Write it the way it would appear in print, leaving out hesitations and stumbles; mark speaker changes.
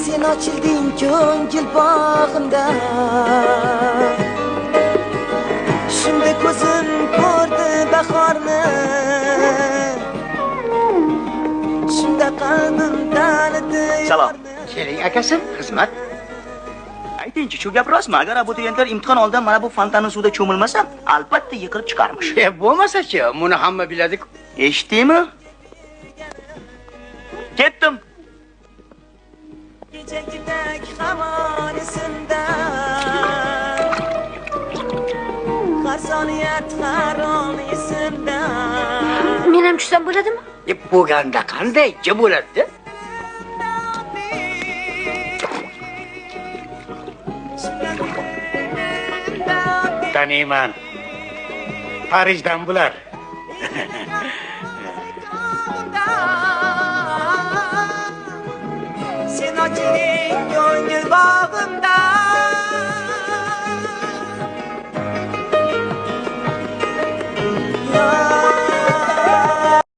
Speaker 1: Sen ochilding ko'ngil bog'imda. Shunda ko'zim ko'rdi bahorni. Shunda qalbim tanidi.
Speaker 2: Salom.
Speaker 3: Keling akasim, xizmat.
Speaker 2: Aytingchi, shu gap rostmi? Agar abituriyentlar imtihon oldidan mana bu fontanning suvida cho'milmasa, albatta yiqilib chiqarmish.
Speaker 3: Bo'lmasa-chi, buni hamma biladi-ku.
Speaker 2: Eshitdingmi? Ketdim.
Speaker 1: Kechagidek hamon esimda. Qasoniyat harom esimda.
Speaker 4: Men ham tushsam bo'ladimi?
Speaker 3: Bo'lganda qanday bo'ladi-da? Taniyman. Parijdan bular.
Speaker 1: Sen ochilding ko'ngil bog'imda.